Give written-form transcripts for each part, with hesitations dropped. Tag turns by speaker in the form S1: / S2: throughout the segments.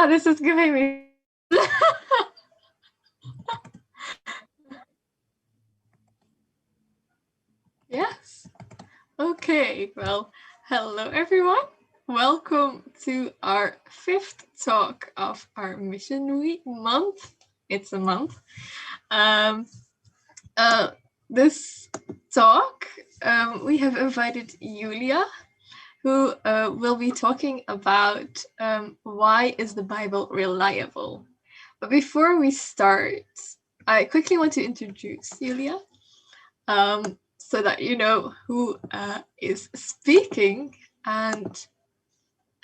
S1: Oh, this is giving me... Yes. Okay, well, hello everyone. Welcome to our 5th talk of our Mission Week month. It's a month. This talk, we have invited Julia, who will be talking about why is the Bible reliable. But before we start, I quickly want to introduce Julia, so that you know who is speaking, and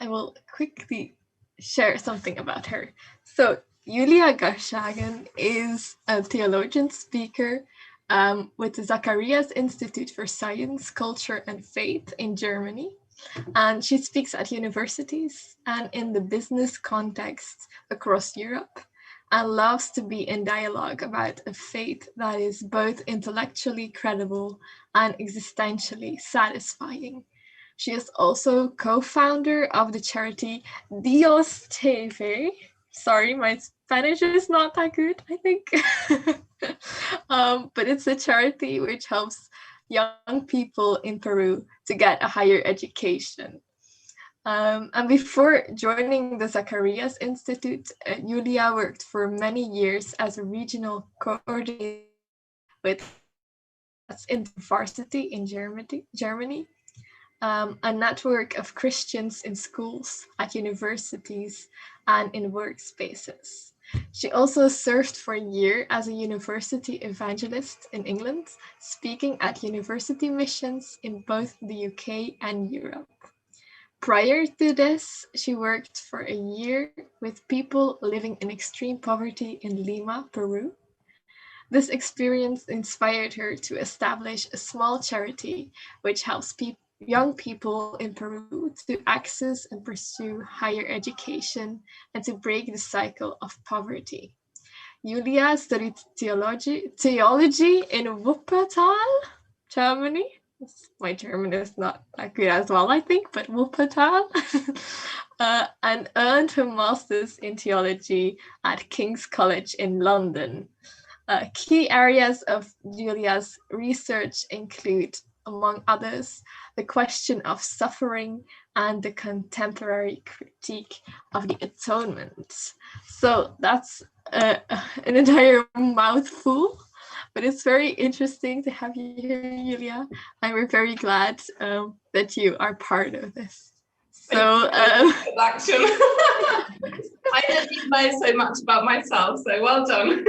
S1: I will quickly share something about her. So Julia Garschagen is a theologian speaker with the Zacharias Institute for Science, Culture and Faith in Germany. And she speaks at universities and in the business context across Europe, and loves to be in dialogue about a faith that is both intellectually credible and existentially satisfying. She is also co-founder of the charity Dios TV. Sorry, my Spanish is not that good, I think. But it's a charity which helps young people in Peru to get a higher education. And before joining the Zacharias Institute, Julia worked for many years as a regional coordinator with InterVarsity in Germany, a network of Christians in schools, at universities, and in workspaces. She also served for a year as a university evangelist in England, speaking at university missions in both the UK and Europe. Prior to this, she worked for a year with people living in extreme poverty in Lima, Peru. This experience inspired her to establish a small charity which helps young people in Peru to access and pursue higher education and to break the cycle of poverty. Julia studied theology in Wuppertal, Germany. My German is not that good as well, I think, but Wuppertal, and earned her master's in theology at King's College in London. Key areas of Julia's research include, among others, the question of suffering and the contemporary critique of the atonement. So that's an entire mouthful, but it's very interesting to have you here, Julia, and we're very glad that you are part of this. So,
S2: introduction. I don't even know so much about myself, so well done.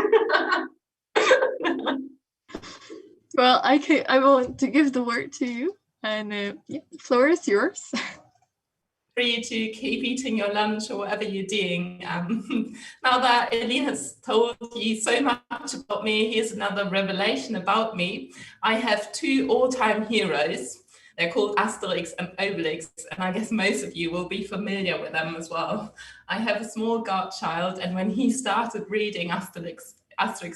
S1: Well, I want to give the word to you, and the floor is yours.
S2: For you to keep eating your lunch or whatever you're doing. Now that Eileen has told you so much about me, here's another revelation about me. I have 2 all-time heroes. They're called Asterix and Obelix, and I guess most of you will be familiar with them as well. I have a small godchild, and when he started reading Asterix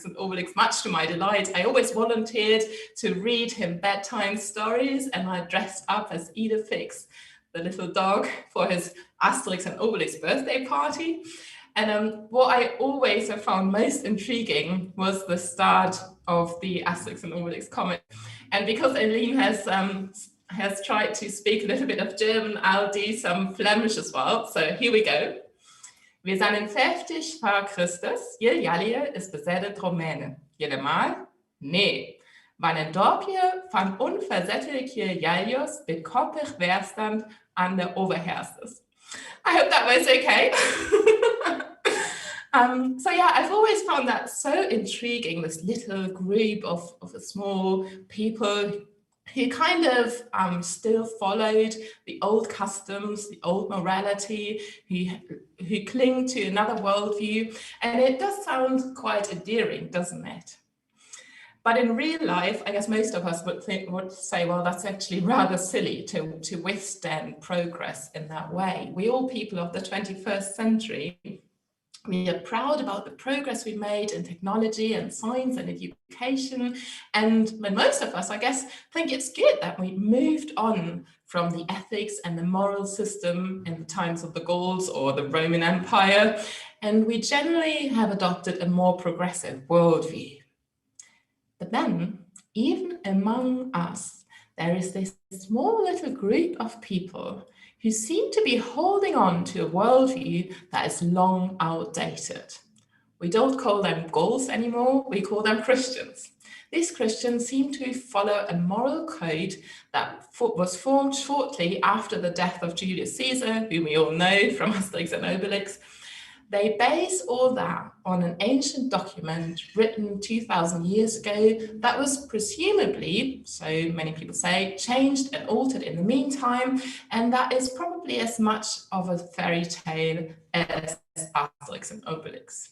S2: and Obelix, much to my delight, I always volunteered to read him bedtime stories, and I dressed up as Edith Fix, the little dog, for his Asterix and Obelix birthday party. And what I always have found most intriguing was the start of the Asterix and Obelix comic. And because Eileen has tried to speak a little bit of German, I'll do some Flemish as well. So here we go. Wir zijn in 50 voor Christus, je jallie is bezettet Romänen. Helemaal? Nee. Van een dorpje van onverzettelijke jallios met koppig weerstand aan de overheersers. I hope that was okay. So yeah, I've always found that so intriguing, this little group of small people who kind of still followed the old customs, the old morality, who cling to another worldview. And it does sound quite endearing, doesn't it? But in real life, I guess most of us would say, well, that's actually rather silly to withstand progress in that way. We all people of the 21st century, we are proud about the progress we made in technology and science and education. And most of us, I guess, think it's good that we moved on from the ethics and the moral system in the times of the Gauls or the Roman Empire, and we generally have adopted a more progressive worldview. But then, even among us, there is this small little group of people who seem to be holding on to a worldview that is long outdated. We don't call them Gauls anymore, we call them Christians. These Christians seem to follow a moral code that was formed shortly after the death of Julius Caesar, whom we all know from Asterix and Obelix. They base all that on an ancient document written 2,000 years ago that was presumably, so many people say, changed and altered in the meantime, and that is probably as much of a fairy tale as Asterix and Obelix.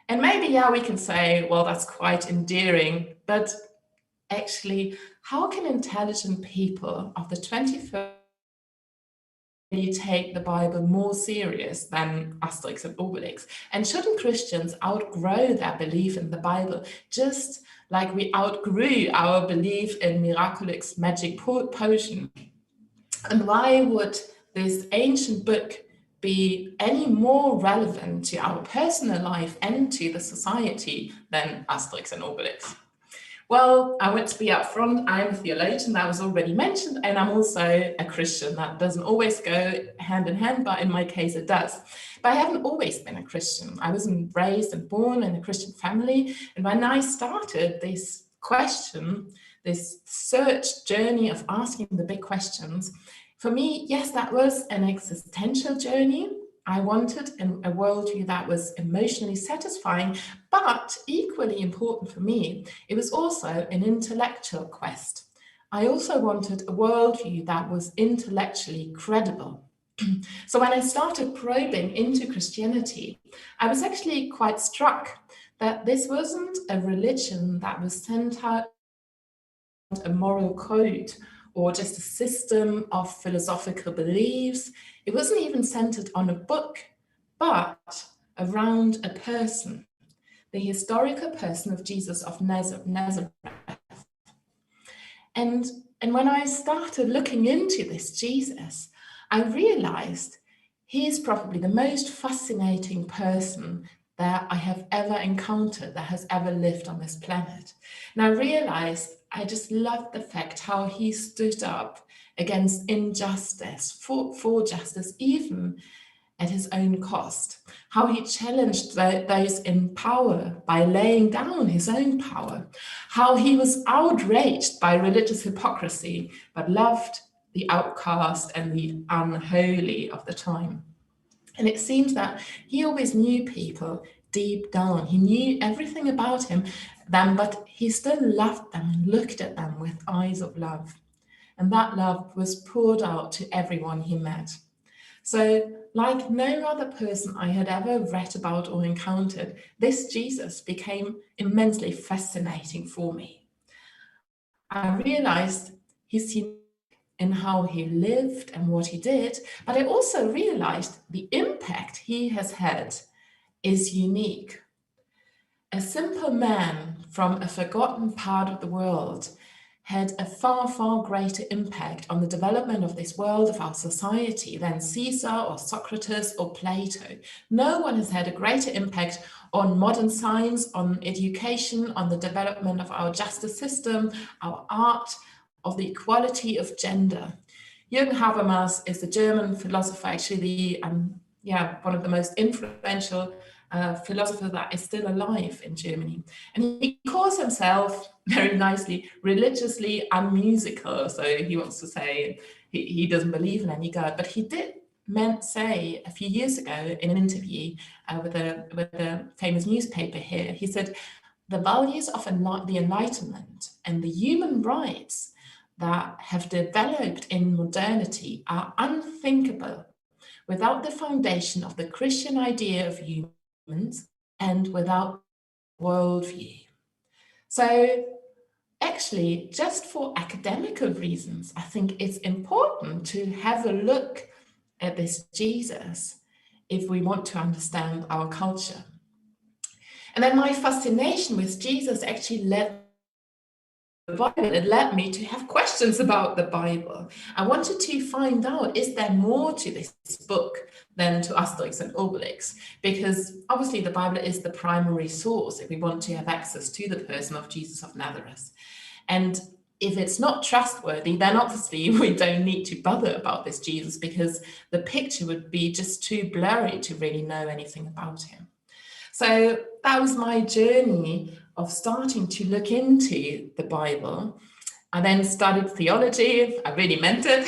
S2: And maybe, yeah, we can say, well, that's quite endearing, but actually, how can intelligent people of the 21st take the Bible more serious than Asterix and Obelix? And shouldn't Christians outgrow their belief in the Bible, just like we outgrew our belief in Miraculix magic potion? And why would this ancient book be any more relevant to our personal life and to the society than Asterix and Obelix? Well, I want to be upfront. I'm a theologian, that was already mentioned, and I'm also a Christian. That doesn't always go hand in hand, but in my case it does. But I haven't always been a Christian. I was raised and born in a Christian family, and when I started this question, this search journey of asking the big questions, for me, yes, that was an existential journey. I wanted a worldview that was emotionally satisfying, but equally important for me, it was also an intellectual quest. I also wanted a worldview that was intellectually credible. So when I started probing into Christianity, I was actually quite struck that this wasn't a religion that was sent out a moral code or just a system of philosophical beliefs. It wasn't even centered on a book, but around a person, the historical person of Jesus of Nazareth. And when I started looking into this Jesus, I realized he is probably the most fascinating person that I have ever encountered, that has ever lived on this planet. And I realized I just loved the fact how he stood up against injustice, for justice, even at his own cost. How he challenged those in power by laying down his own power. How he was outraged by religious hypocrisy, but loved the outcast and the unholy of the time. And it seems that he always knew people deep down. He knew everything about them, but he still loved them and looked at them with eyes of love. And that love was poured out to everyone he met. So, like no other person I had ever read about or encountered, this Jesus became immensely fascinating for me. I realized he's unique in how he lived and what he did, but I also realized the impact he has had is unique. A simple man from a forgotten part of the world had a far, far greater impact on the development of this world, of our society, than Caesar or Socrates or Plato. No one has had a greater impact on modern science, on education, on the development of our justice system, our art, of the equality of gender. Jürgen Habermas is a German philosopher, actually one of the most influential philosopher that is still alive in Germany. And he calls himself, very nicely, religiously unmusical. So he wants to say he doesn't believe in any God, but he did say a few years ago in an interview with a famous newspaper here, he said, the values of the Enlightenment and the human rights that have developed in modernity are unthinkable without the foundation of the Christian idea of humans and without worldview. So actually, just for academical reasons, I think it's important to have a look at this Jesus if we want to understand our culture. And then my fascination with Jesus actually led Bible, it led me to have questions about the Bible. I wanted to find out, is there more to this book than to Asterix and Obelix? Because obviously the Bible is the primary source if we want to have access to the person of Jesus of Nazareth. And if it's not trustworthy, then obviously we don't need to bother about this Jesus, because the picture would be just too blurry to really know anything about him. So that was my journey of starting to look into the Bible. I then studied theology. I really meant it.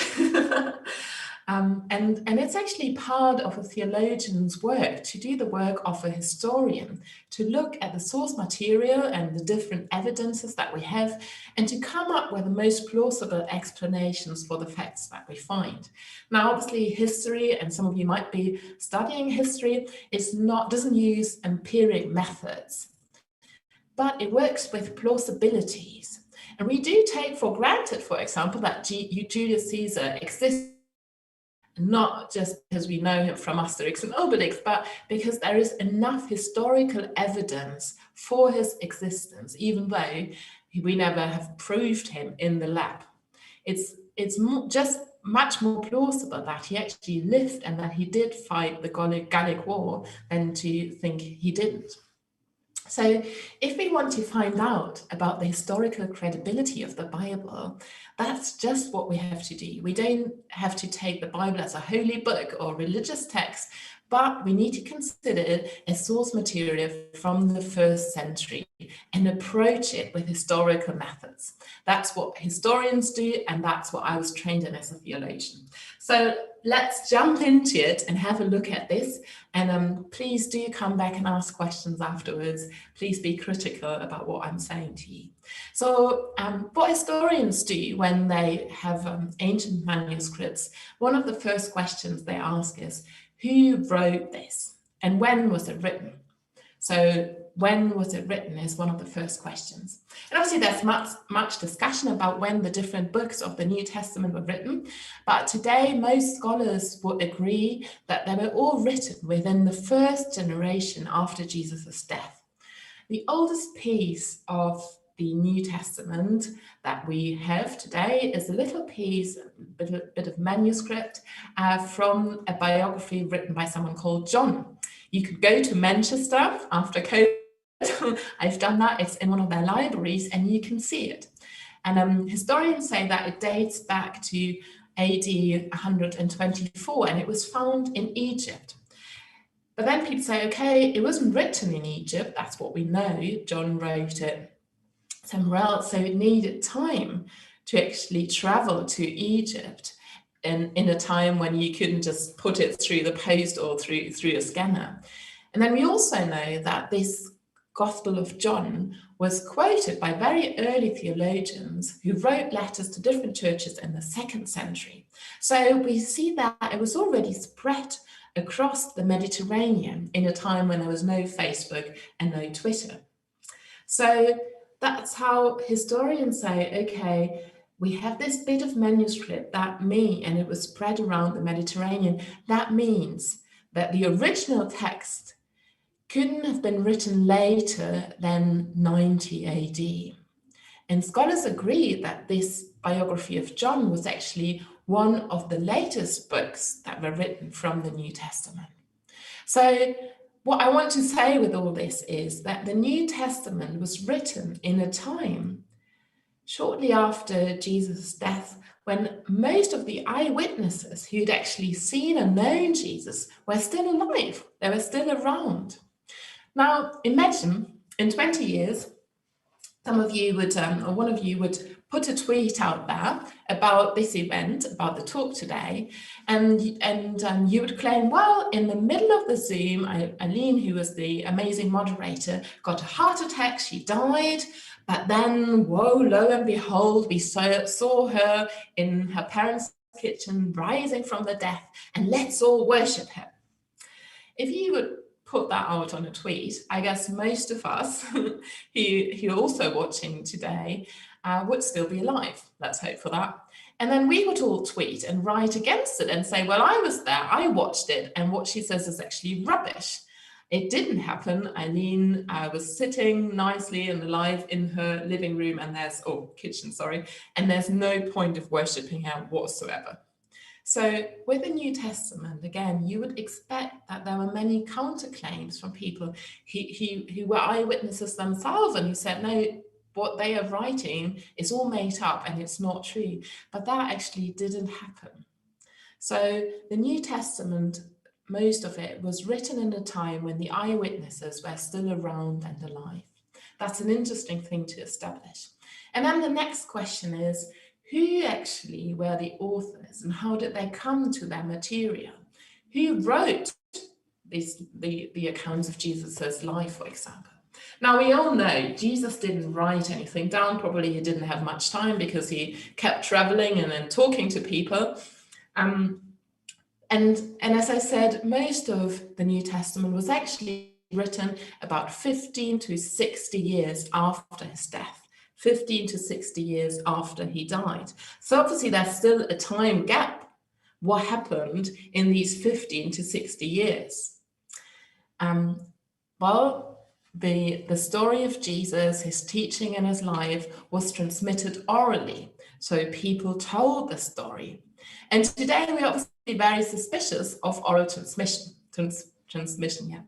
S2: And it's actually part of a theologian's work to do the work of a historian, to look at the source material and the different evidences that we have, and to come up with the most plausible explanations for the facts that we find. Now, obviously, history, and some of you might be studying history, doesn't use empiric methods, but it works with plausibilities. And we do take for granted, for example, that Julius Caesar exists, not just because we know him from Asterix and Obelix, but because there is enough historical evidence for his existence, even though we never have proved him in the lab. It's just much more plausible that he actually lived and that he did fight the Gallic War than to think he didn't. So if we want to find out about the historical credibility of the Bible, that's just what we have to do. We don't have to take the Bible as a holy book or religious text, but we need to consider it as source material from the first century and approach it with historical methods. That's what historians do, and that's what I was trained in as a theologian. So let's jump into it and have a look at this. And please do come back and ask questions afterwards. Please be critical about what I'm saying to you. So what historians do when they have ancient manuscripts, one of the first questions they ask is, who wrote this and when was it written? So when was it written is one of the first questions. And obviously there's much discussion about when the different books of the New Testament were written, but today most scholars would agree that they were all written within the first generation after Jesus' death. The oldest piece of the New Testament that we have today is a little piece, a bit of manuscript from a biography written by someone called John. You could go to Manchester after COVID. I've done that. It's in one of their libraries and you can see it. And historians say that it dates back to AD 124 and it was found in Egypt. But then people say, okay, it wasn't written in Egypt. That's what we know. John wrote it somewhere else, so it needed time to actually travel to Egypt in a time when you couldn't just put it through the post or through a scanner. And then we also know that this Gospel of John was quoted by very early theologians who wrote letters to different churches in the 2nd century. So we see that it was already spread across the Mediterranean in a time when there was no Facebook and no Twitter. So that's how historians say, okay, we have this bit of manuscript and it was spread around the Mediterranean. That means that the original text couldn't have been written later than 90 AD. And scholars agree that this biography of John was actually one of the latest books that were written from the New Testament. So what I want to say with all this is that the New Testament was written in a time shortly after Jesus' death, when most of the eyewitnesses who'd actually seen and known Jesus were still alive. They were still around. Now, imagine in 20 years, some of you would, or one of you would put a tweet out there about this event, about the talk today, and you would claim, well, in the middle of the Zoom, Aline, who was the amazing moderator, got a heart attack, she died, but then, whoa, lo and behold, we saw her in her parents' kitchen rising from the death, and let's all worship her. If you would put that out on a tweet, I guess most of us who are also watching today would still be alive. Let's hope for that. And then we would all tweet and write against it and say, well, I was there, I watched it, and what she says is actually rubbish. it didn't happen. Eileen was sitting nicely and alive in her living room and kitchen, and there's no point of worshipping her whatsoever. So with the New Testament, again, you would expect that there were many counterclaims from people who were eyewitnesses themselves and who said, no, what they are writing is all made up and it's not true. But that actually didn't happen. So the New Testament, most of it was written in a time when the eyewitnesses were still around and alive. That's an interesting thing to establish. And then the next question is, who actually were the authors and how did they come to their material? Who wrote the accounts of Jesus's life, for example? Now, we all know Jesus didn't write anything down. Probably he didn't have much time because he kept traveling and then talking to people. And as I said, most of the New Testament was actually written about 15 to 60 years after his death, 15 to 60 years after he died. So obviously there's still a time gap. What happened in these 15 to 60 years? Well, the story of Jesus, his teaching and his life was transmitted orally. So people told the story. And today we're obviously very suspicious of oral transmission. Yeah.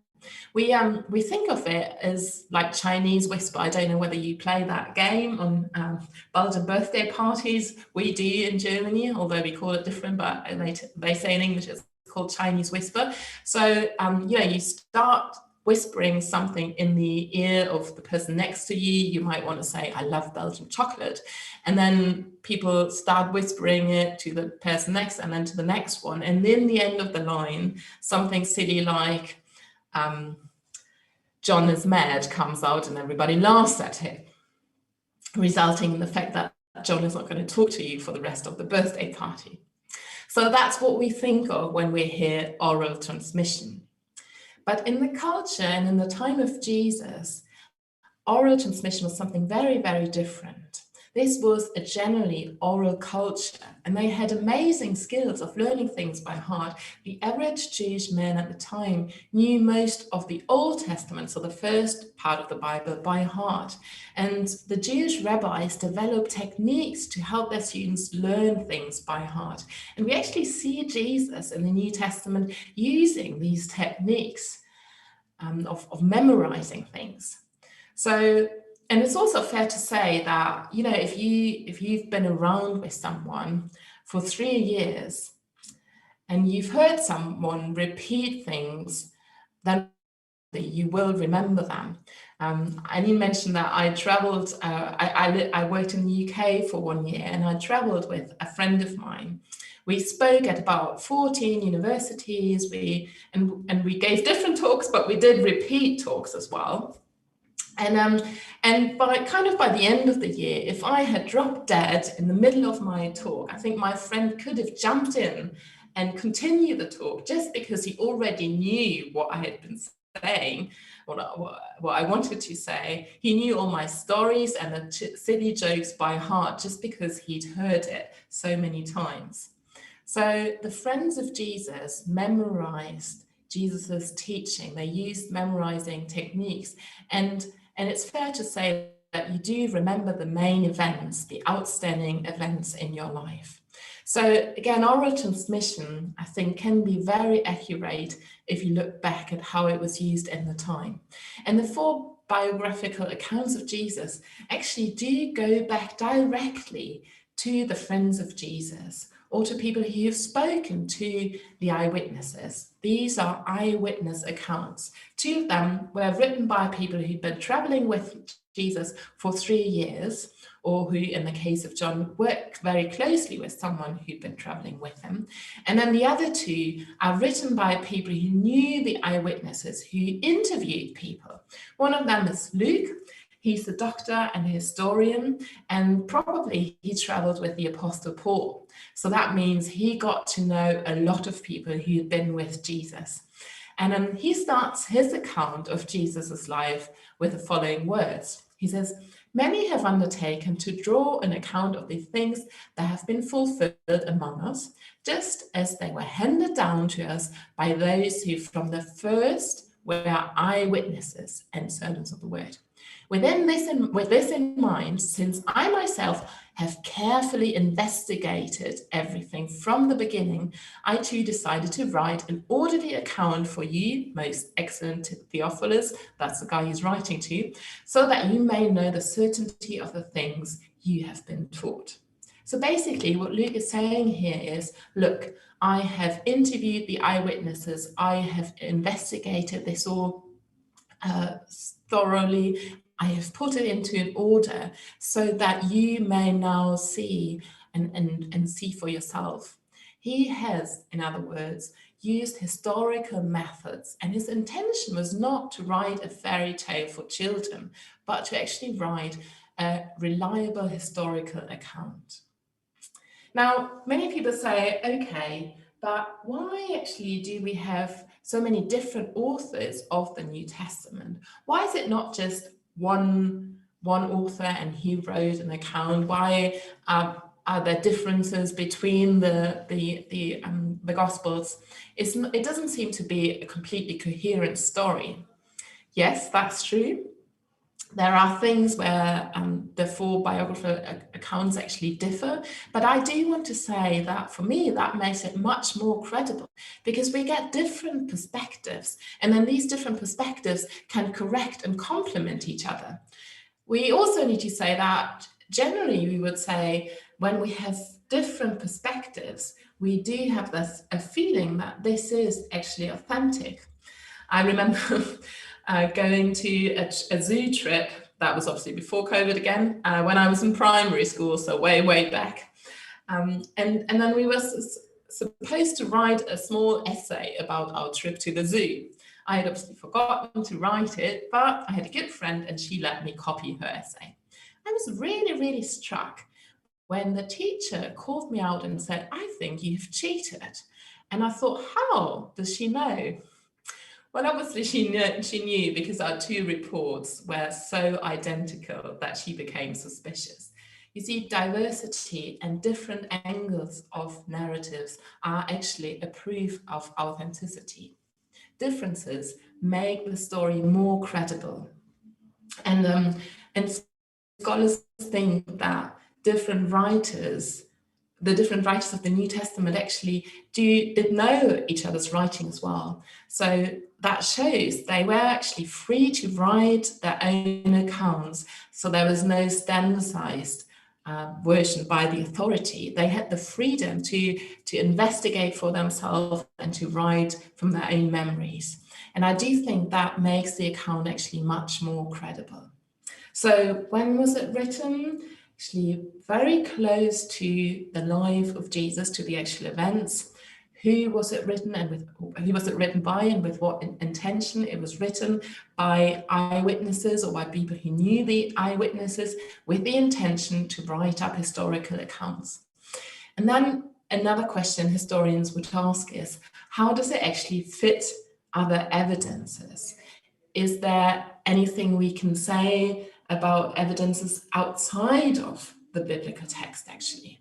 S2: We think of it as like Chinese whisper. I don't know whether you play that game on Belgian birthday parties. We do in Germany, although we call it different, but they say in English it's called Chinese whisper. So you start whispering something in the ear of the person next to you. You might want to say, I love Belgian chocolate. And then people start whispering it to the person next and then to the next one. And then the end of the line, something silly like, John is mad comes out and everybody laughs at him, resulting in the fact that John is not going to talk to you for the rest of the birthday party. So that's what we think of when we hear oral transmission. But in the culture and in the time of Jesus, oral transmission was something very, very different. This was a generally oral culture, and they had amazing skills of learning things by heart. The average Jewish man at the time knew most of the Old Testament, so the first part of the Bible, by heart. And the Jewish rabbis developed techniques to help their students learn things by heart. And we actually see Jesus in the New Testament using these techniques of memorizing things. So, and it's also fair to say that, if you've been around with someone for 3 years and you've heard someone repeat things, then you will remember them. I didn't mention that I traveled, I worked in the UK for 1 year and I traveled with a friend of mine. We spoke at about 14 universities, and we gave different talks, but we did repeat talks as well. And by the end of the year, if I had dropped dead in the middle of my talk, I think my friend could have jumped in and continued the talk just because he already knew what I had been saying, what I wanted to say. He knew all my stories and the silly jokes by heart just because he'd heard it so many times. So the friends of Jesus memorized Jesus's teaching. They used memorizing techniques, and it's fair to say that you do remember the main events, the outstanding events in your life. So again, oral transmission, I think, can be very accurate if you look back at how it was used in the time. And the 4 biographical accounts of Jesus actually do go back directly to the friends of Jesus, or to people who have spoken to the eyewitnesses. These are eyewitness accounts. 2 of them were written by people who'd been traveling with Jesus for 3 years, or who, in the case of John, worked very closely with someone who'd been traveling with him. And then the other 2 are written by people who knew the eyewitnesses, who interviewed people. One of them is Luke. He's a doctor and a historian, and probably he traveled with the Apostle Paul. So that means he got to know a lot of people who had been with Jesus. And he starts his account of Jesus's life with the following words. He says, "Many have undertaken to draw an account of the things that have been fulfilled among us, just as they were handed down to us by those who from the first We are eyewitnesses and servants of the word. With this in mind, since I myself have carefully investigated everything from the beginning, I too decided to write an orderly account for you, most excellent Theophilus, that's the guy he's writing to, so that you may know the certainty of the things you have been taught. So basically what Luke is saying here is, look, I have interviewed the eyewitnesses, I have investigated this all thoroughly, I have put it into an order so that you may now see and see for yourself. He has, in other words, used historical methods, and his intention was not to write a fairy tale for children, but to actually write a reliable historical account. Now, many people say, okay, but why actually do we have so many different authors of the New Testament? Why is it not just one author and he wrote an account? Why are there differences between the Gospels? It doesn't seem to be a completely coherent story. Yes, that's true. There are things where the four biographical accounts actually differ, but I do want to say that for me, that makes it much more credible because we get different perspectives, and then these different perspectives can correct and complement each other. We also need to say that generally we would say when we have different perspectives, we do have a feeling that this is actually authentic. I remember going to a zoo trip, that was obviously before COVID again, when I was in primary school, so way back. And then we were supposed to write a small essay about our trip to the zoo. I had obviously forgotten to write it, but I had a good friend and she let me copy her essay. I was really struck when the teacher called me out and said, "I think you've cheated." And I thought, how does she know? Well, obviously she knew because our two reports were so identical that she became suspicious. You see, diversity and different angles of narratives are actually a proof of authenticity. Differences make the story more credible. And scholars think that the different writers of the New Testament actually did know each other's writing as well. So that shows they were actually free to write their own accounts. So there was no standardized version by the authority. They had the freedom to investigate for themselves and to write from their own memories. And I do think that makes the account actually much more credible. So when was it written? Actually very close to the life of Jesus, to the actual events. Who was it written by and with what intention? It was written by eyewitnesses or by people who knew the eyewitnesses with the intention to write up historical accounts. And then another question historians would ask is, how does it actually fit other evidences? Is there anything we can say about evidences outside of the biblical text, actually?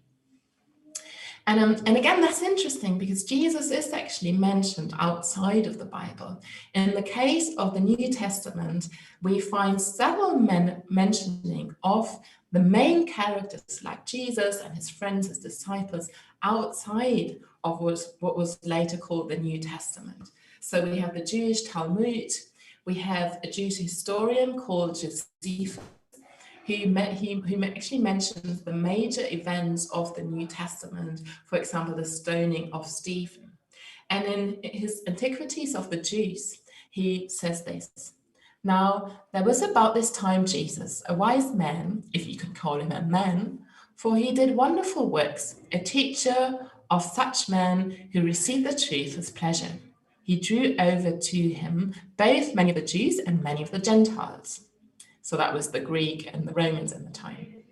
S2: And again, that's interesting because Jesus is actually mentioned outside of the Bible. In the case of the New Testament, we find several mentioning of the main characters like Jesus and his friends, his disciples, outside of what was later called the New Testament. So we have the Jewish Talmud, we have a Jewish historian called Josephus, who actually mentions the major events of the New Testament, for example, the stoning of Stephen. And in his Antiquities of the Jews, he says this: "Now there was about this time Jesus, a wise man, if you can call him a man, for he did wonderful works, a teacher of such men who received the truth with pleasure. He drew over to him both many of the Jews and many of the Gentiles." So that was the Greek and the Romans at the time.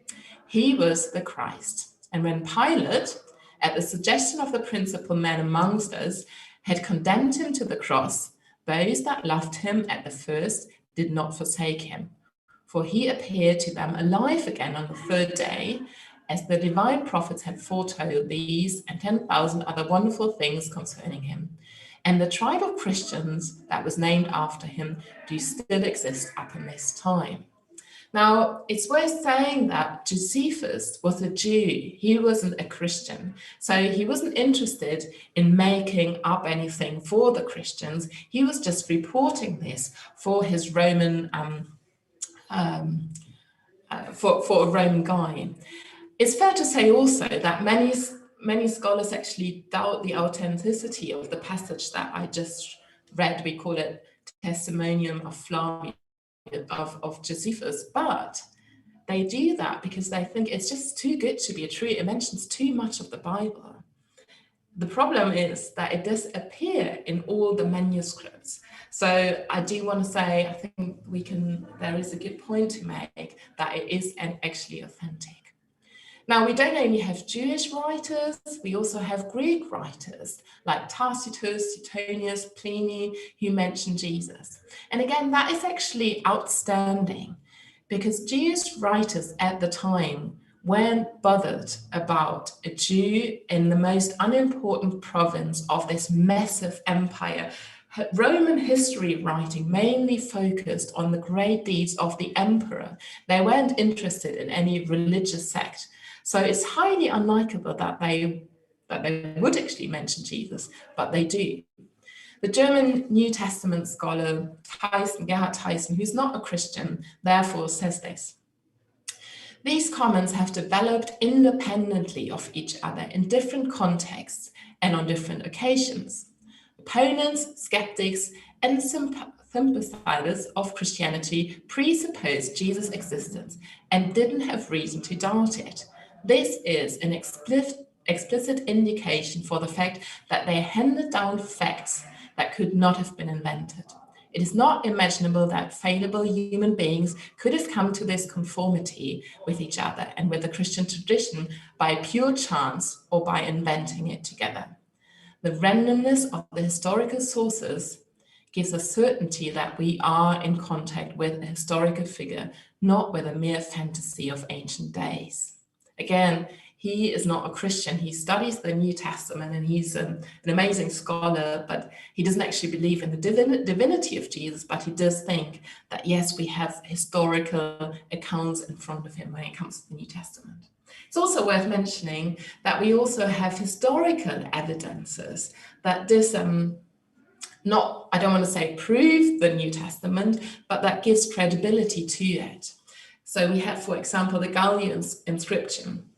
S2: He was the Christ. And when Pilate, at the suggestion of the principal men amongst us, had condemned him to the cross, those that loved him at the first did not forsake him. For he appeared to them alive again on the third day, as the divine prophets had foretold these and 10,000 other wonderful things concerning him. And the tribe of Christians that was named after him do still exist up in this time. Now, it's worth saying that Josephus was a Jew. He wasn't a Christian. So he wasn't interested in making up anything for the Christians. He was just reporting this for his Roman, for a Roman guy. It's fair to say also that many scholars actually doubt the authenticity of the passage that I just read. We call it Testimonium of Flavius, of Josephus, but they do that because they think it's just too good to be true. It mentions too much of the Bible. The problem is that it does appear in all the manuscripts. So I do want to say, I think there is a good point to make that it is actually authentic. Now, we don't only have Jewish writers, we also have Greek writers like Tacitus, Suetonius, Pliny, who mention Jesus. And again, that is actually outstanding because Jewish writers at the time weren't bothered about a Jew in the most unimportant province of this massive empire. Roman history writing mainly focused on the great deeds of the emperor. They weren't interested in any religious sect. So it's highly unlikely that they would actually mention Jesus, but they do. The German New Testament scholar Gerhard Tyson, who's not a Christian, therefore says this: these comments have developed independently of each other in different contexts and on different occasions. Opponents, skeptics, and sympathizers of Christianity presupposed Jesus' existence and didn't have reason to doubt it. This is an explicit indication for the fact that they handed down facts that could not have been invented. It is not imaginable that fallible human beings could have come to this conformity with each other and with the Christian tradition by pure chance or by inventing it together. The randomness of the historical sources gives us certainty that we are in contact with a historical figure, not with a mere fantasy of ancient days. Again, he is not a Christian. He studies the New Testament and he's an amazing scholar, but he doesn't actually believe in the divinity of Jesus, but he does think that, yes, we have historical accounts in front of him when it comes to the New Testament. It's also worth mentioning that we also have historical evidences that this, I don't want to say prove the New Testament, but that gives credibility to it. So we have, for example, the Gallio inscription.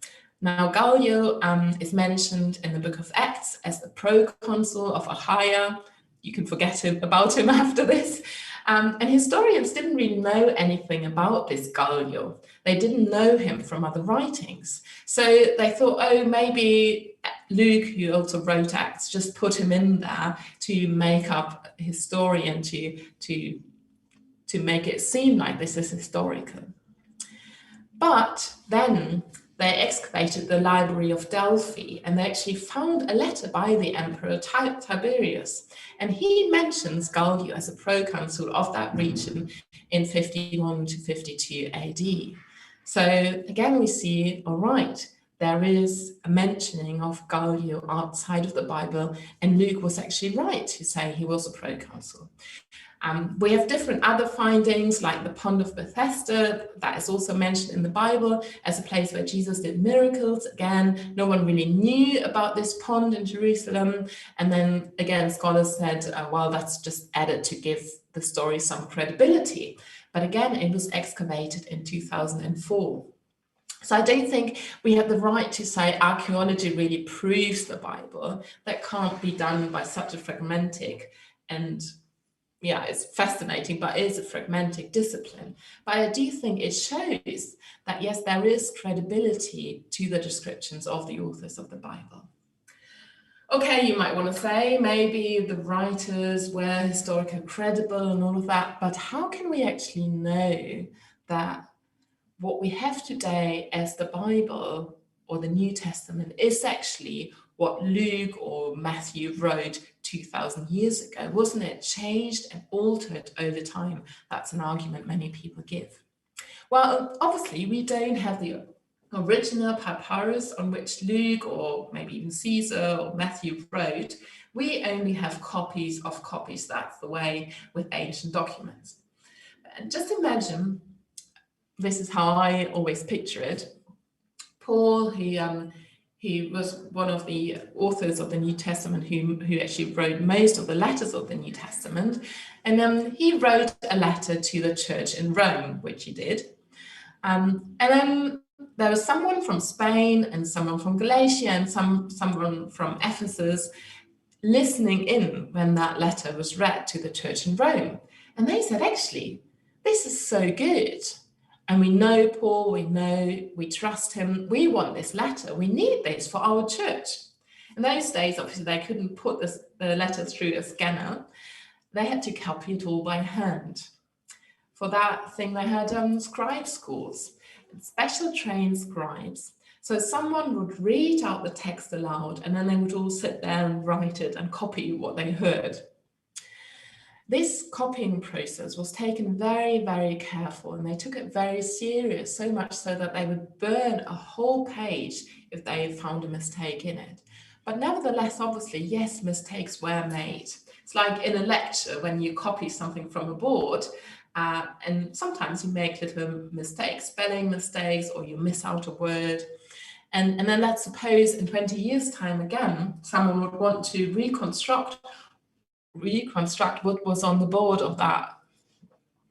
S2: Now, Gallio is mentioned in the book of Acts as the proconsul of Achaia. You can forget about him after this. And historians didn't really know anything about this Gallio. They didn't know him from other writings. So they thought, oh, maybe Luke, who also wrote Acts, just put him in there to make up a historian, to make it seem like this is historical. But then they excavated the library of Delphi and they actually found a letter by the emperor Tiberius. And he mentions Gallio as a proconsul of that region in 51 to 52 AD. So again, we see, all right, there is a mentioning of Gallio outside of the Bible, and Luke was actually right to say he was a proconsul. We have different other findings, like the pond of Bethesda, that is also mentioned in the Bible as a place where Jesus did miracles. Again, no one really knew about this pond in Jerusalem. And then again, scholars said, well, that's just added to give the story some credibility. But again, it was excavated in 2004. So I don't think we have the right to say archaeology really proves the Bible. That can't be done by such a fragmentic and yeah, it's fascinating, but it is a fragmentic discipline. But I do think it shows that, yes, there is credibility to the descriptions of the authors of the Bible. Okay, you might want to say maybe the writers were historically credible and all of that, but how can we actually know that what we have today as the Bible or the New Testament is actually what Luke or Matthew wrote 2,000 years ago? Wasn't it changed and altered over time? That's an argument many people give. Well, obviously, we don't have the original papyrus on which Luke or maybe even Caesar or Matthew wrote, We only have copies of copies. That's the way with ancient documents. And just imagine, this is how I always picture it. Paul, he was one of the authors of the New Testament who actually wrote most of the letters of the New Testament. And he wrote a letter to the church in Rome, which he did. And then there was someone from Spain and someone from Galatia and someone from Ephesus listening in when that letter was read to the church in Rome. And they said, actually, this is so good. And we know Paul, we trust him. We want this letter. We need this for our church. In those days, obviously, they couldn't put the letter through a scanner. They had to copy it all by hand. For that thing, they had scribe schools, special trained scribes. So someone would read out the text aloud, and then they would all sit there and write it and copy what they heard. This copying process was taken very, very careful, and they took it very serious, so much so that they would burn a whole page if they found a mistake in it. But nevertheless, obviously, yes, mistakes were made. It's like in a lecture when you copy something from a board, and sometimes you make little mistakes, spelling mistakes, or you miss out a word. And then let's suppose in 20 years' time again, someone would want to reconstruct what was on the board of that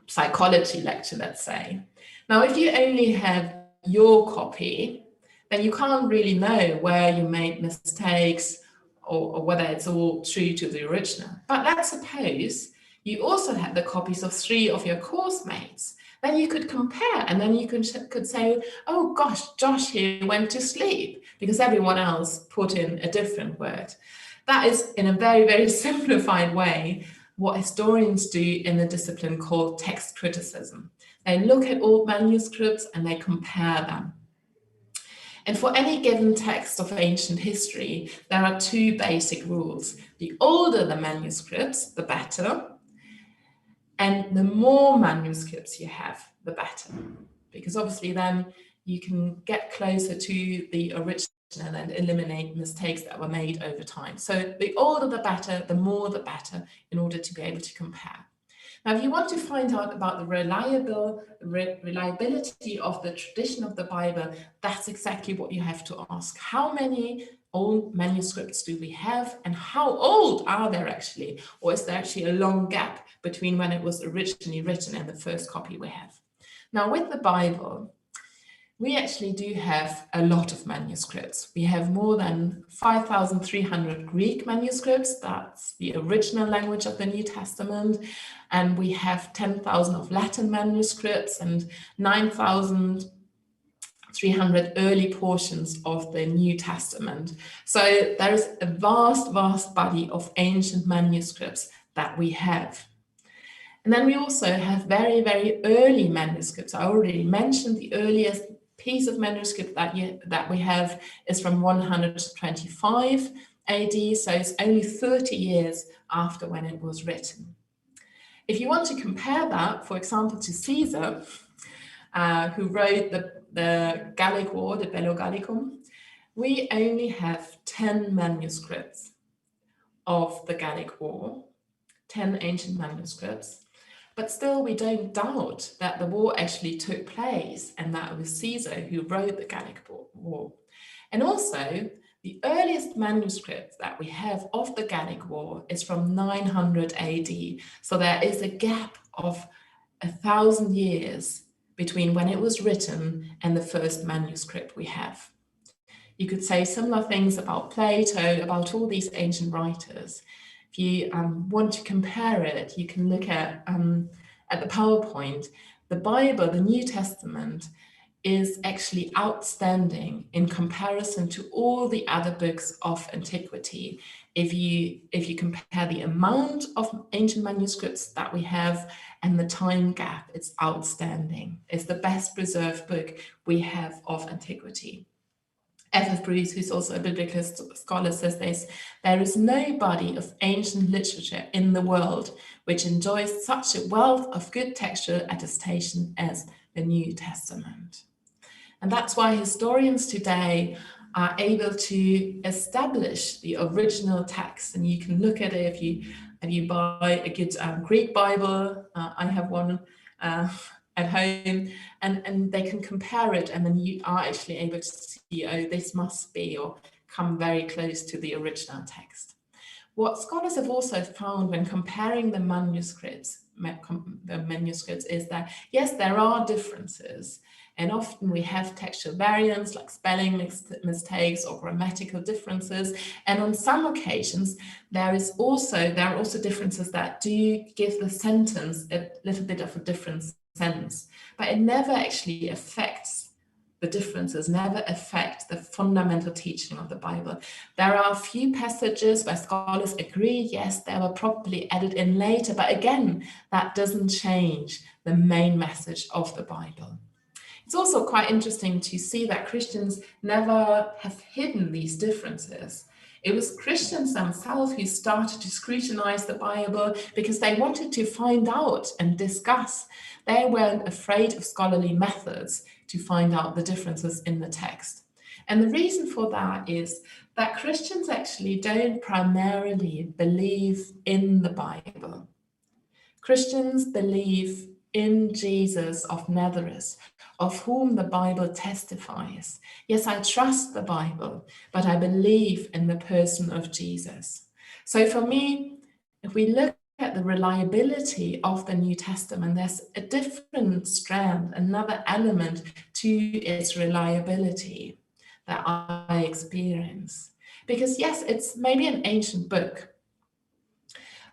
S2: psychology lecture, let's say. Now, if you only have your copy, then you can't really know where you made mistakes or whether it's all true to the original. But let's suppose you also had the copies of 3 of your course mates. Then you could compare, and then you could say, oh gosh, Josh here went to sleep because everyone else put in a different word. That is, in a very, very simplified way, what historians do in the discipline called text criticism. They look at old manuscripts and they compare them. And for any given text of ancient history, there are 2 basic rules. The older the manuscripts, the better. And the more manuscripts you have, the better. Because obviously then you can get closer to the original and eliminate mistakes that were made over time. So the older the better, the more the better, in order to be able to compare. Now, if you want to find out about the reliability of the tradition of the Bible, that's exactly what you have to ask. How many old manuscripts do we have, and how old are there actually? Or is there actually a long gap between when it was originally written and the first copy we have? Now, with the Bible, we actually do have a lot of manuscripts. We have more than 5,300 Greek manuscripts. That's the original language of the New Testament. And we have 10,000 of Latin manuscripts and 9,300 early portions of the New Testament. So there is a vast, vast body of ancient manuscripts that we have. And then we also have very, very early manuscripts. I already mentioned the earliest piece of manuscript that we have is from 125 AD, so it's only 30 years after when it was written. If you want to compare that, for example, to Caesar, who wrote the Gallic War, the Bello Gallicum, we only have 10 manuscripts of the Gallic War, 10 ancient manuscripts. But still, we don't doubt that the war actually took place and that it was Caesar who wrote the Gallic War. And also, the earliest manuscript that we have of the Gallic War is from 900 AD. So there is a gap of 1,000 years between when it was written and the first manuscript we have. You could say similar things about Plato, about all these ancient writers. If you want to compare it, you can look at the PowerPoint. The Bible, the New Testament, is actually outstanding in comparison to all the other books of antiquity. If you compare the amount of ancient manuscripts that we have and the time gap, it's outstanding. It's the best preserved book we have of antiquity. F.F. Bruce, who's also a biblical scholar, says this: there is no body of ancient literature in the world which enjoys such a wealth of good textual attestation as the New Testament. And that's why historians today are able to establish the original text. And you can look at it if you buy a good Greek Bible. I have one at home, and they can compare it, and then you are actually able to see, oh, this must be or come very close to the original text. What scholars have also found when comparing the manuscripts is that, yes, there are differences, and often we have textual variants like spelling mistakes or grammatical differences. And on some occasions, there are also differences that do give the sentence a little bit of a different sense, but it never actually affects the differences, never affect the fundamental teaching of the Bible. There are a few passages where scholars agree, yes, they were probably added in later, but again, that doesn't change the main message of the Bible. It's also quite interesting to see that Christians never have hidden these differences. It was Christians themselves who started to scrutinize the Bible because they wanted to find out and discuss. They weren't afraid of scholarly methods to find out the differences in the text. And the reason for that is that Christians actually don't primarily believe in the Bible. Christians believe in Jesus of Nazareth, of whom the Bible testifies. Yes, I trust the Bible, but I believe in the person of Jesus. So for me, if we look at the reliability of the New Testament, there's a different strand, another element to its reliability that I experience. Because yes, it's maybe an ancient book,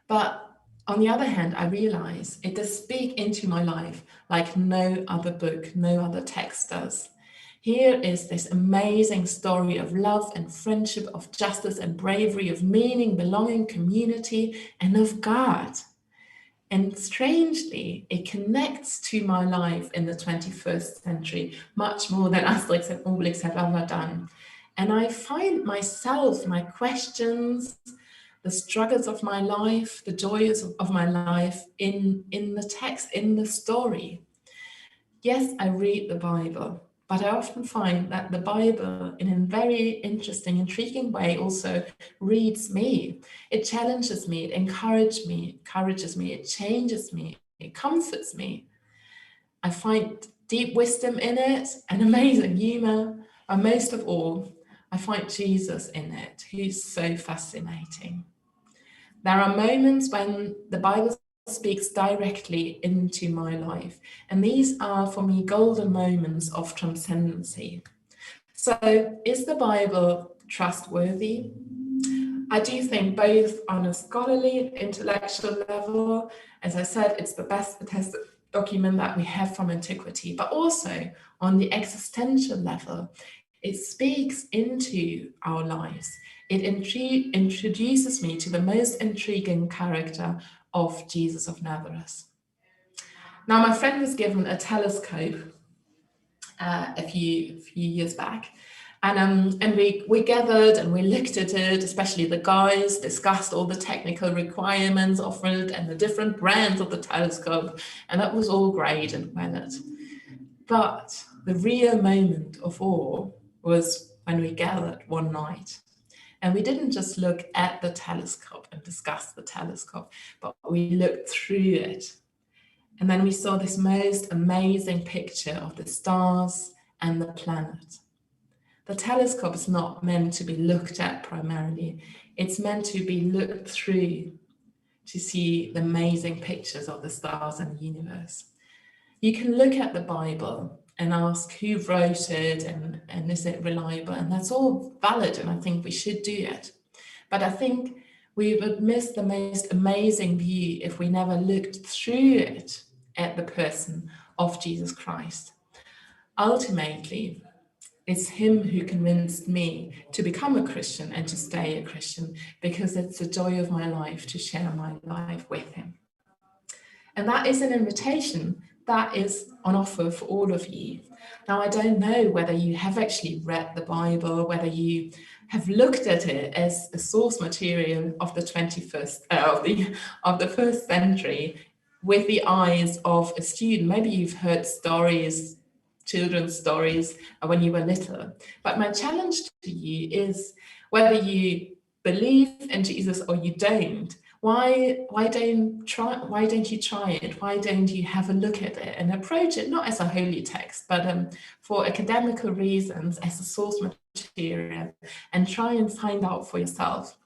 S2: but on the other hand, I realize it does speak into my life like no other book, no other text does. Here is this amazing story of love and friendship, of justice and bravery, of meaning, belonging, community, and of God. And strangely, it connects to my life in the 21st century much more than Asterix and Obelix have ever done. And I find myself, my questions, the struggles of my life, the joys of my life in the text, in the story. Yes, I read the Bible, but I often find that the Bible, in a very interesting, intriguing way, also reads me. It challenges me, it encourages me, it changes me, it comforts me. I find deep wisdom in it and amazing humor, and most of all, I find Jesus in it, who's so fascinating. There are moments when the Bible speaks directly into my life, and these are for me golden moments of transcendency. So, is the Bible trustworthy? I do think both on a scholarly, intellectual level, as I said, it's the best attested document that we have from antiquity, but also on the existential level, it speaks into our lives. It introduces me to the most intriguing character of Jesus of Nazareth. Now, my friend was given a telescope a few years back, and we gathered and we looked at it, especially the guys discussed all the technical requirements of it and the different brands of the telescope, and that was all great and valid. But the real moment of awe was when we gathered one night. And we didn't just look at the telescope and discuss the telescope, but we looked through it. And then we saw this most amazing picture of the stars and the planet. The telescope is not meant to be looked at primarily. It's meant to be looked through to see the amazing pictures of the stars and the universe. You can look at the Bible and ask who wrote it and is it reliable, and that's all valid, and I think we should do it. But I think we would miss the most amazing view if we never looked through it at the person of Jesus Christ. Ultimately, it's him who convinced me to become a Christian and to stay a Christian, because it's the joy of my life to share my life with him. And that is an invitation that is on offer for all of you. Now, I don't know whether you have actually read the Bible, whether you have looked at it as a source material of the first century with the eyes of a student. Maybe you've heard stories children's stories when you were little. But my challenge to you is whether you believe in Jesus or you don't. Why don't you try it? Why don't you have a look at it and approach it not as a holy text, but for academical reasons as a source material, and try and find out for yourself?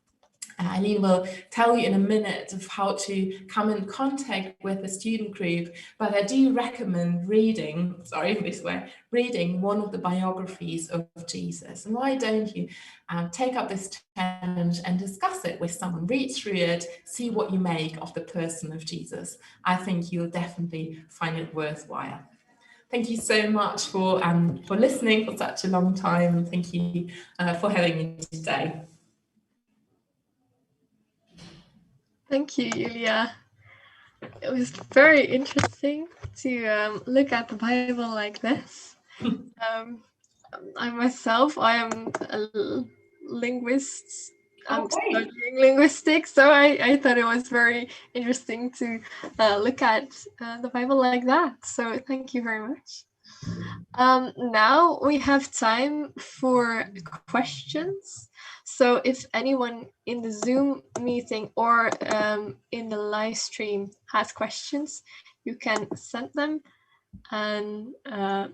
S2: Eileen will tell you in a minute of how to come in contact with the student group, but I do recommend reading one of the biographies of Jesus. And why don't you take up this challenge and discuss it with someone, read through it, see what you make of the person of Jesus. I think you'll definitely find it worthwhile. Thank you so much for listening for such a long time, and thank you for having me today.
S1: Thank you, Julia. It was very interesting to look at the Bible like this. I myself, I am a linguist. I'm studying linguistics, so I thought it was very interesting to look at the Bible like that. So thank you very much. Now we have time for questions. So if anyone in the Zoom meeting or in the live stream has questions, you can send them. And I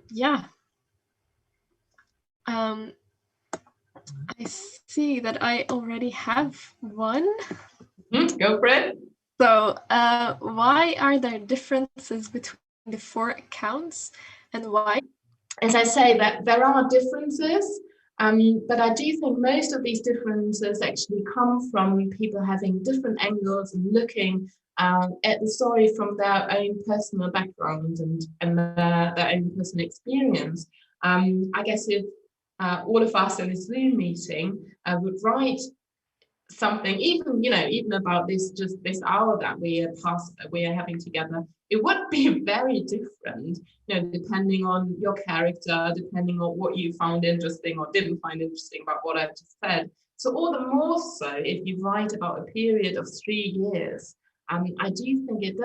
S1: see that I already have one.
S2: Go for it.
S1: So why are there differences between the 4 accounts, and why?
S2: As I say, that there are differences, but I do think most of these differences actually come from people having different angles and looking at the story from their own personal background and their own personal experience. I guess if all of us in this Zoom meeting would write something, even about this hour that we are having together, it would be very different, depending on your character, depending on what you found interesting or didn't find interesting about what I've just said. So all the more so if you write about a period of 3 years, I do think it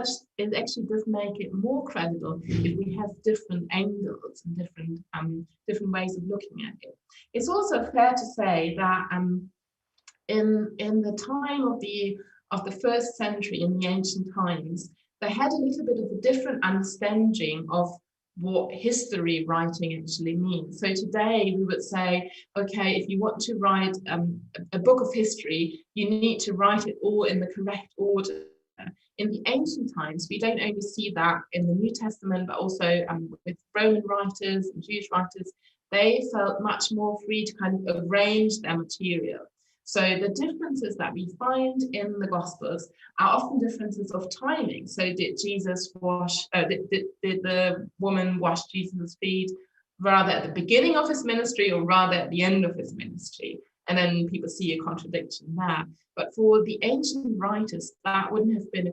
S2: actually does make it more credible if we have different angles and different ways of looking at it. It's also fair to say that in the time of the first century, in the ancient times, they had a little bit of a different understanding of what history writing actually means. So today we would say, okay, if you want to write a book of history, you need to write it all in the correct order. In the ancient times, we don't only see that in the New Testament, but also with Roman writers and Jewish writers, they felt much more free to kind of arrange their material. So the differences that we find in the Gospels are often differences of timing. So did Jesus did the woman wash Jesus' feet rather at the beginning of his ministry or rather at the end of his ministry? And then people see a contradiction there. But for the ancient writers, that wouldn't have been a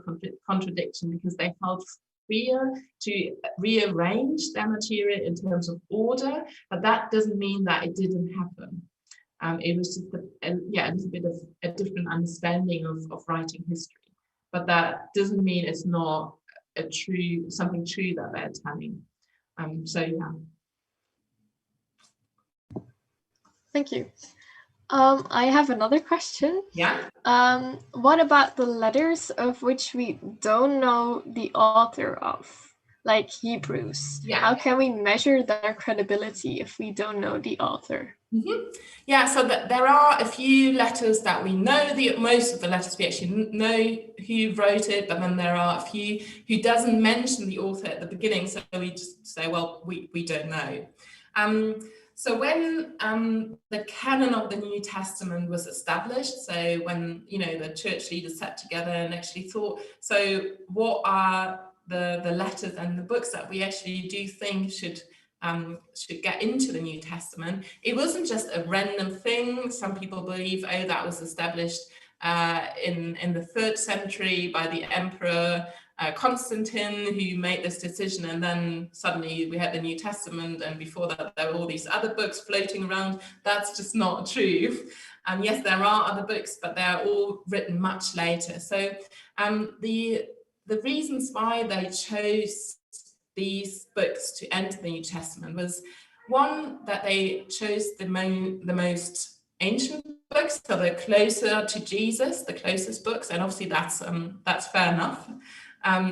S2: contradiction because they felt freer to rearrange their material in terms of order, but that doesn't mean that it didn't happen. It was just a little bit of a different understanding of writing history, but that doesn't mean it's not something true that they're telling.
S1: Thank you. I have another question.
S2: Yeah.
S1: What about the letters of which we don't know the author of, like Hebrews?
S2: Yeah.
S1: How can we measure their credibility if we don't know the author?
S2: Mm-hmm. Yeah, so there are a few letters that we know. Most of the letters we actually know who wrote it, but then there are a few who doesn't mention the author at the beginning, so we just say, well, we don't know. So when the canon of the New Testament was established, so when the church leaders sat together and actually thought, so what are the letters and the books that we actually do think should get into the New Testament, it wasn't just a random thing. Some people believe, that was established in the 3rd century by the emperor Constantine, who made this decision, and then suddenly we had the New Testament, and before that there were all these other books floating around. That's just not true. And yes, there are other books, but they're all written much later. So the reasons why they chose these books to enter the New Testament was, one, that they chose the most ancient books, so they're closer to Jesus, the closest books, and obviously that's fair enough.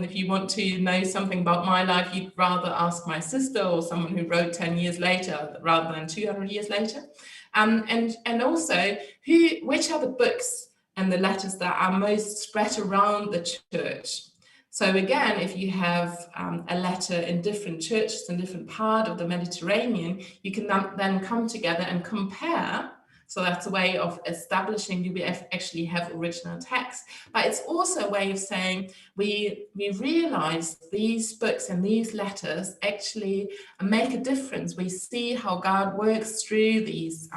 S2: If you want to know something about my life, you'd rather ask my sister or someone who wrote 10 years later rather than 200 years later. And also, which are the books and the letters that are most spread around the church. So again, if you have a letter in different churches in different part of the Mediterranean, you can then come together and compare. So that's a way of establishing, do we actually have original text? But it's also a way of saying we realize these books and these letters actually make a difference. We see how God works through these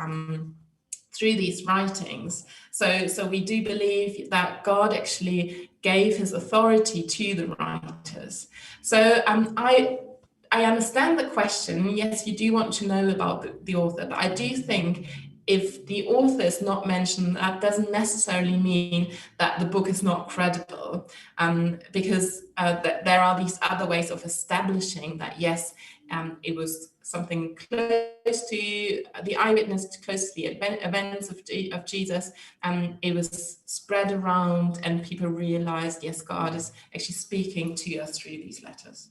S2: writings. So we do believe that God actually gave his authority to the writers. So I understand the question. Yes, you do want to know about the author, but I do think if the author is not mentioned, that doesn't necessarily mean that the book is not credible, because there are these other ways of establishing that, yes, it was something close to the eyewitness, close to the events of Jesus, and it was spread around and people realized, yes, God is actually speaking to us through these letters.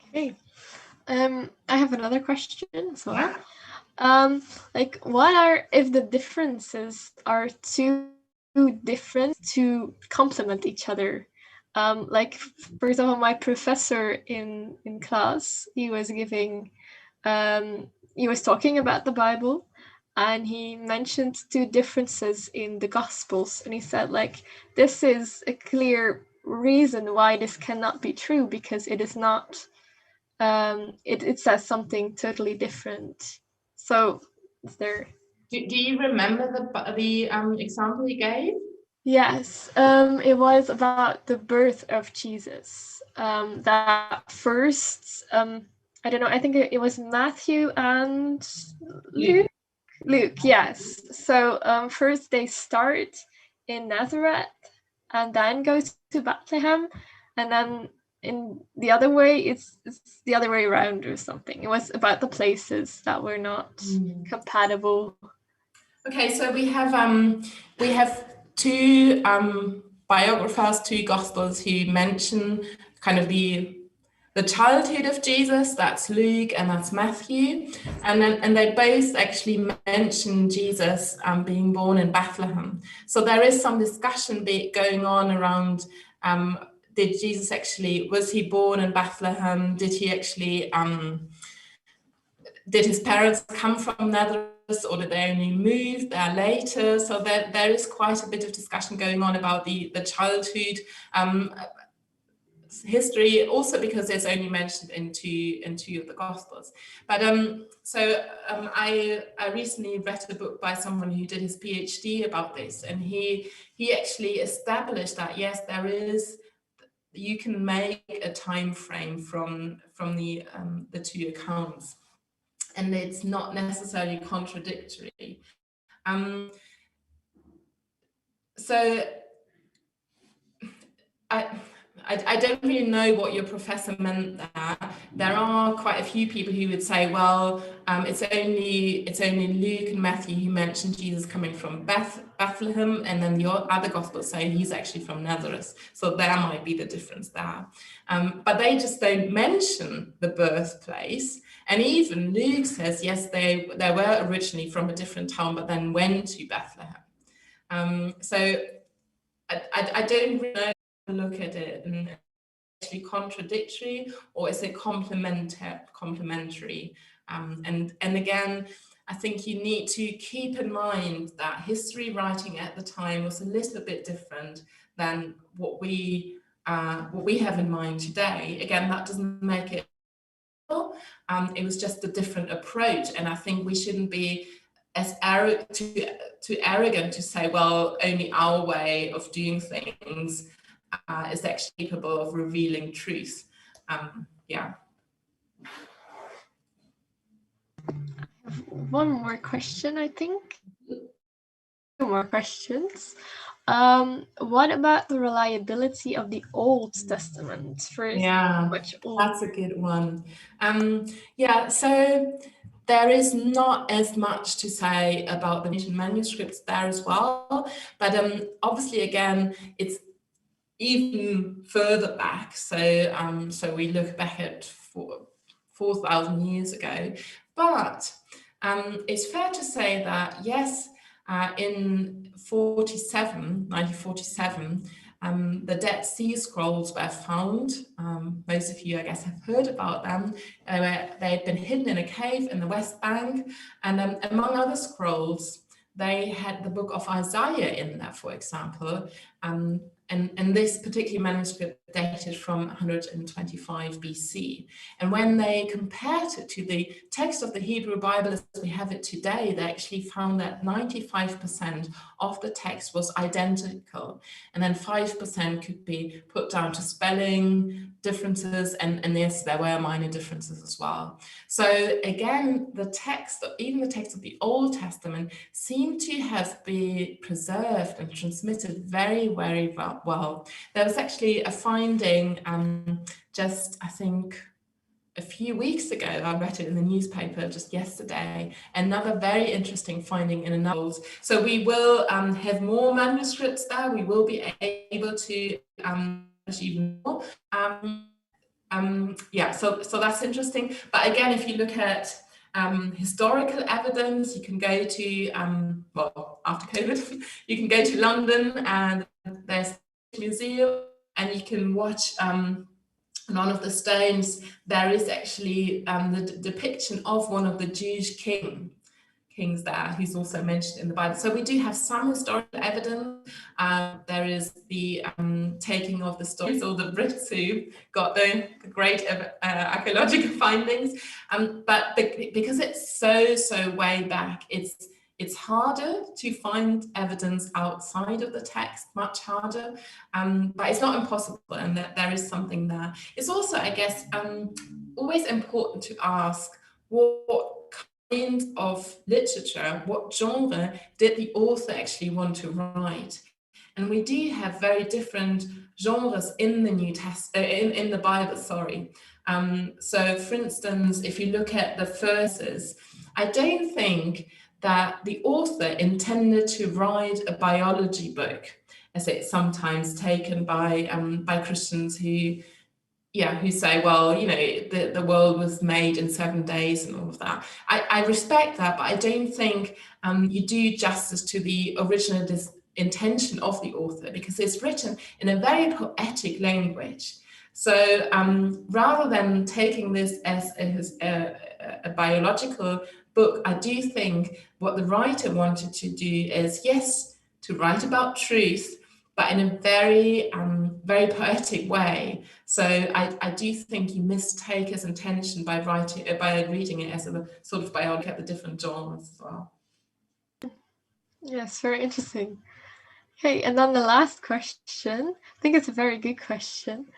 S1: Okay. I have another question as well. Like, what are, if the differences are too different to complement each other? Like, for example, my professor in class, he was talking about the Bible, and he mentioned two differences in the Gospels, and he said, like, this is a clear reason why this cannot be true, because it is not. It says something totally different. So, is there?
S2: Do you remember the example you gave?
S1: Yes, it was about the birth of Jesus. That first, I don't know, I think it was Matthew and Luke. Luke, yes. So first they start in Nazareth and then go to Bethlehem, and then in the other way, it's the other way around or something. It was about the places that were not compatible.
S2: Okay, so we have two biographers, two gospels who mention kind of the childhood of Jesus. That's Luke and that's Matthew, and they both actually mention Jesus being born in Bethlehem. So there is some discussion going on around. Was he born in Bethlehem? Did he actually? Did his parents come from Netherlands, or did they only move there later? So there is quite a bit of discussion going on about the childhood history, also because it's only mentioned in two of the Gospels. But I recently read a book by someone who did his PhD about this, and he actually established that, yes, you can make a time frame from the two accounts, and it's not necessarily contradictory. So I don't really know what your professor meant there. There are quite a few people who would say, well, it's only Luke and Matthew who mentioned Jesus coming from Bethlehem, and then the other Gospels say he's actually from Nazareth. So there might be the difference there. But they just don't mention the birthplace. And even Luke says, yes, they were originally from a different town, but then went to Bethlehem. So I don't really know how to look at it and actually contradictory, or is it complementary? And again, I think you need to keep in mind that history writing at the time was a little bit different than what we have in mind today. Again, that doesn't make it. It was just a different approach, and I think we shouldn't be as too arrogant to say, well, only our way of doing things is actually capable of revealing truth. Yeah.
S1: One more question, I think. more questions. What about the reliability of the Old Testament? First,
S2: Yeah,
S1: much older.
S2: that's a good one. Yeah, so there is not as much to say about the ancient manuscripts there as well, but obviously, again, it's even further back. So we look back at 4,000 years ago, but it's fair to say that yes, in 1947, the Dead Sea Scrolls were found. Most of you, I guess, have heard about them. They'd been hidden in a cave in the West Bank, and among other scrolls, they had the book of Isaiah in there, for example. And this particular manuscript dated from 125 BC. And when they compared it to the text of the Hebrew Bible as we have it today, they actually found that 95% of the text was identical. And then 5% could be put down to spelling differences, and yes, there were minor differences as well. So again, the text, even the text of the Old Testament, seem to have been preserved and transmitted very, very well. There was actually a finding just, I think, a few weeks ago. I read it in the newspaper just yesterday. Another very interesting finding in another. So we will have more manuscripts there. We will be able to even more. Yeah, so that's interesting. But again, if you look at historical evidence, you can go to, well, after COVID, you can go to London and there's a museum and you can watch on one of the stones, there is actually the depiction of one of the Jewish kings there, who's also mentioned in the Bible. So we do have some historical evidence. There is the taking of the stories, or the Brits who got the great archaeological findings. But because it's so way back, it's harder to find evidence outside of the text, much harder, but it's not impossible, and that there is something there. It's also, I guess, always important to ask what kind of literature, what genre did the author actually want to write? And we do have very different genres in the New Testament, in the Bible, sorry. So for instance, if you look at the verses, I don't think that the author intended to write a biology book, as it's sometimes taken by Christians who say, well, you know, the world was made in 7 days and all of that. I respect that, but I don't think you do justice to the original intention of the author, because it's written in a very poetic language. So rather than taking this as a biological book, I do think what the writer wanted to do is, yes, to write about truth, but in a very, very poetic way. So I do think you mistake his intention by reading it as a sort of biology at the different genres as well.
S1: Yes, very interesting. Okay, and then the last question, I think it's a very good question.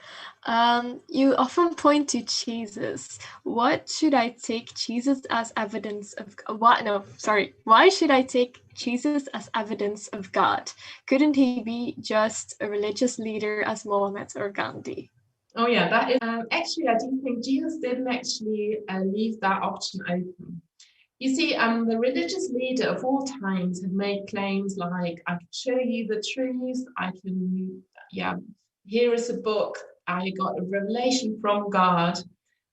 S1: You often point to Jesus. What should I take Jesus as evidence of what? No, sorry. Why should I take Jesus as evidence of God? Couldn't he be just a religious leader as Mohammed or Gandhi?
S2: Oh yeah, that is actually, I do think Jesus didn't actually leave that option open. You see, the religious leader of all times have made claims like, I can show you the truth, I can, here is a book, I got a revelation from God,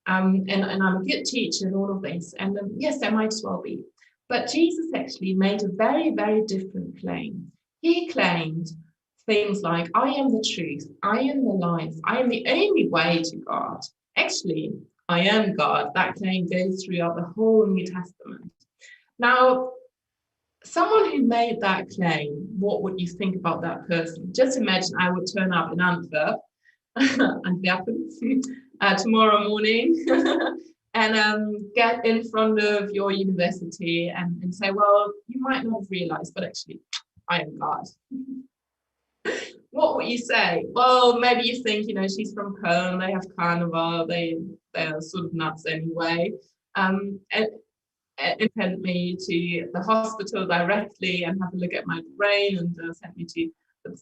S2: and I'm a good teacher and all of this. And yes, there might as well be. But Jesus actually made a very, very different claim. He claimed things like, I am the truth, I am the life, I am the only way to God. Actually, I am God. That claim goes throughout the whole New Testament. Now, someone who made that claim, what would you think about that person? Just imagine I would turn up in Antwerpen tomorrow morning and get in front of your university and say, well, you might not have realized, but actually, I am God. What would you say? Well, maybe you think, you know, she's from Köln, they have carnival, they're sort of nuts anyway. And sent me to the hospital directly and have a look at my brain, and sent me to the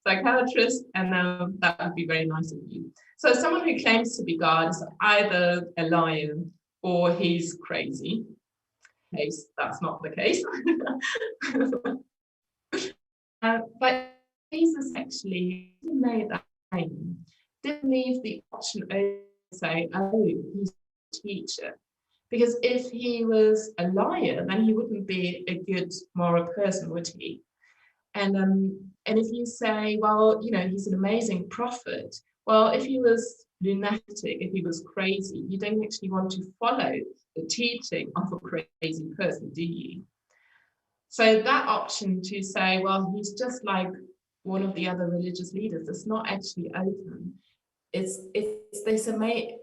S2: psychiatrist, and that would be very nice of you. So someone who claims to be God is either a liar or he's crazy. That's not the case. But Jesus actually made that claim, didn't leave the option open to say, oh, he's a teacher. Because if he was a liar, then he wouldn't be a good moral person, would he? And if you say, well, you know, he's an amazing prophet, well, if he was lunatic, if he was crazy, you don't actually want to follow the teaching of a crazy person, do you? So that option to say, well, he's just like one of the other religious leaders, it's not actually open. It's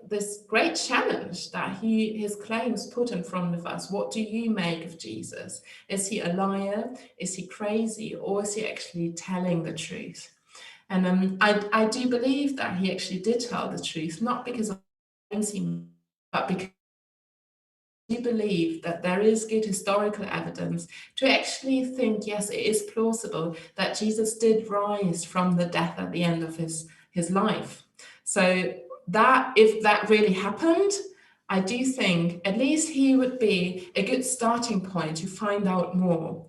S2: this great challenge that his claims put in front of us. What do you make of Jesus? Is he a liar? Is he crazy? Or is he actually telling the truth? And I do believe that he actually did tell the truth, not because of things he made, but because I do believe that there is good historical evidence to actually think, yes, it is plausible that Jesus did rise from the death at the end of his life. So that if that really happened, I do think at least he would be a good starting point to find out more.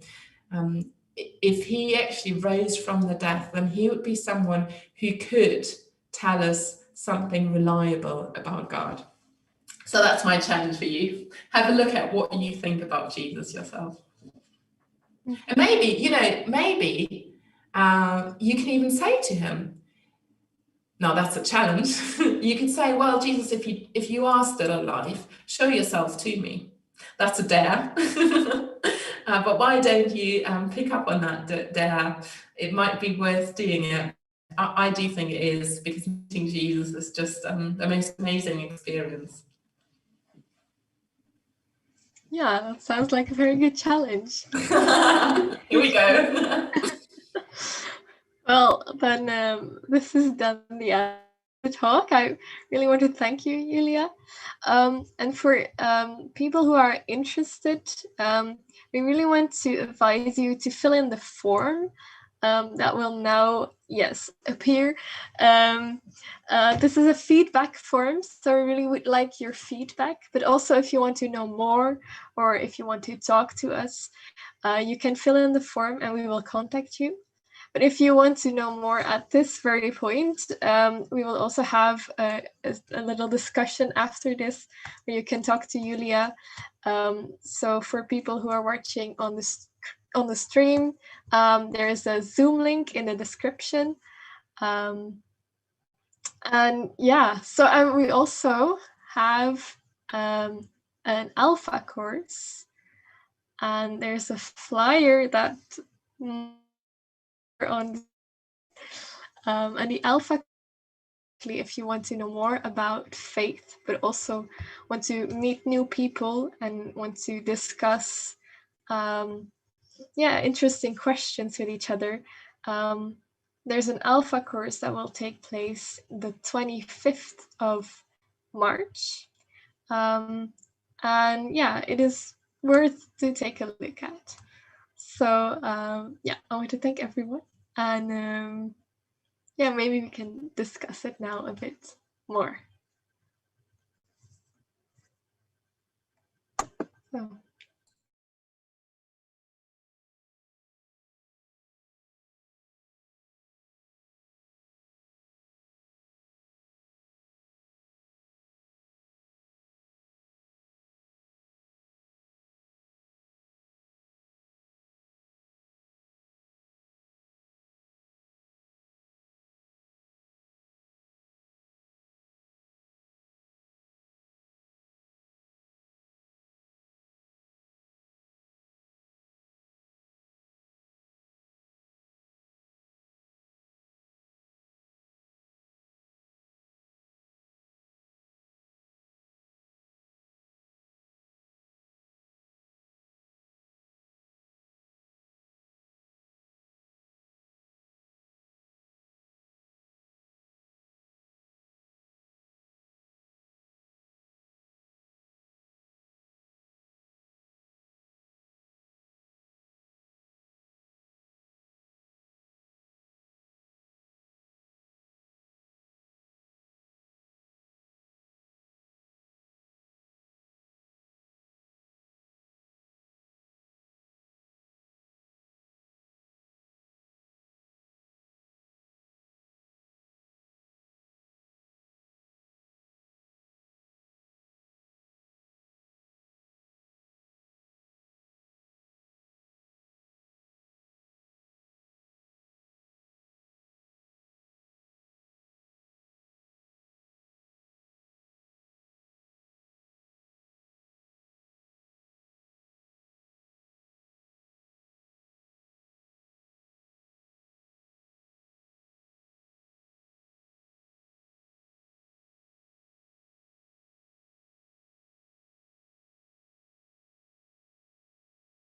S2: If he actually rose from the death, then he would be someone who could tell us something reliable about God. So that's my challenge for you. Have a look at what you think about Jesus yourself. And maybe, you can even say to him, now that's a challenge. You could say, well, Jesus, if you are still alive, show yourself to me. That's a dare. But why don't you pick up on that dare? It might be worth doing it. I do think it is, because meeting Jesus is just the most amazing experience.
S1: Yeah, that sounds like a very good challenge.
S2: Here we go.
S1: Well, then this is done the end of the talk. I really want to thank you, Julia. And for people who are interested, we really want to advise you to fill in the form that will now, appear. This is a feedback form, so I really would like your feedback. But also, if you want to know more, or if you want to talk to us, you can fill in the form and we will contact you. But if you want to know more at this very point, we will also have a little discussion after this where you can talk to Julia. So for people who are watching on the stream, there is a Zoom link in the description. And yeah, so we also have an alpha course, and there's a flyer that on and the alpha, if you want to know more about faith but also want to meet new people and want to discuss interesting questions with each other, there's an alpha course that will take place the 25th of March, and it is worth to take a look at. So I want to thank everyone, and maybe we can discuss it now a bit more. So